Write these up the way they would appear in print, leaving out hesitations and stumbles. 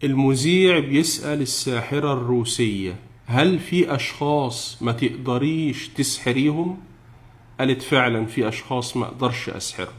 المذيع بيسأل الساحرة الروسية: هل في أشخاص ما تقدريش تسحريهم؟ قالت: فعلا في أشخاص ما أقدرش أسحرهم.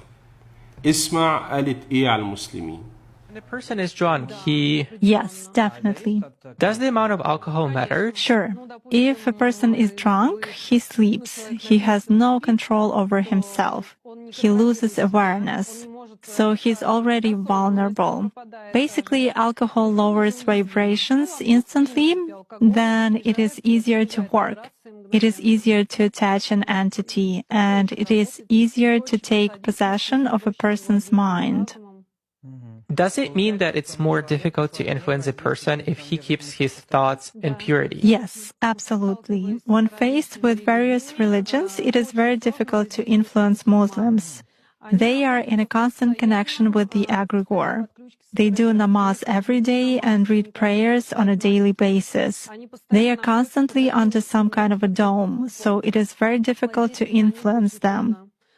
اسمع قالت إيه على المسلمين. When a person is drunk, he... Yes, definitely. Does the amount of alcohol matter? Sure. If a person is drunk, he sleeps. He has no control over himself. He loses awareness. So he's already vulnerable. Basically, alcohol lowers vibrations instantly, then it is easier to work. It is easier to attach an entity, and it is easier to take possession of a person's mind. Does it mean that it's more difficult to influence a person if he keeps his thoughts in purity? Yes, absolutely. When faced with various religions, it is very difficult to influence Muslims. They are in a constant connection with the egregore. They do namaz every day and read prayers on a daily basis. They are constantly under some kind of a dome, so it is very difficult to influence them.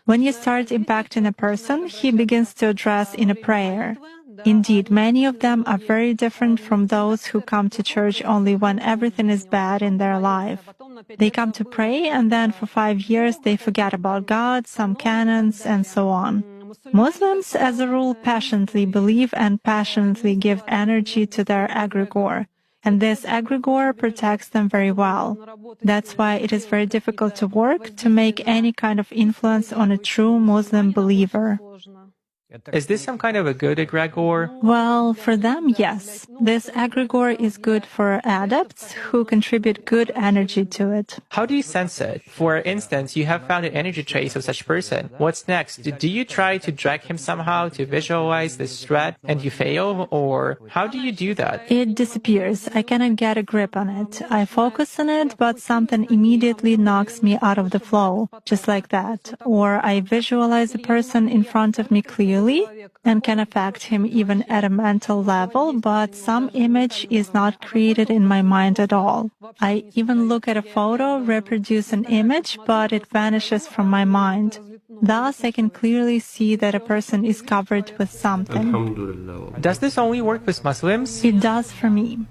When you start impacting a person, he begins to address in a prayer. Indeed, many of them are very different from those who come to church only when everything is bad in their life. They come to pray, and then for 5 years they forget about God, some canons, and so on. Muslims, as a rule, passionately believe and passionately give energy to their egregore, and this egregore protects them very well. That's why it is very difficult to work to make any kind of influence on a true Muslim believer. Is this some kind of a good egregore? Well, for them, yes. This egregore is good for adepts who contribute good energy to it. How do you sense it? For instance, you have found an energy trace of such person. What's next? Do you try to drag him somehow to visualize this threat and you fail? Or how do you do that? It disappears. I cannot get a grip on it. I focus on it, but something immediately knocks me out of the flow, just like that. Or I visualize a person in front of me clearly and can affect him even at a mental level, but some image is not created in my mind at all. I even look at a photo, reproduce an image, but it vanishes from my mind. Thus, I can clearly see that a person is covered with something. Does this only work with Muslims? It does for me.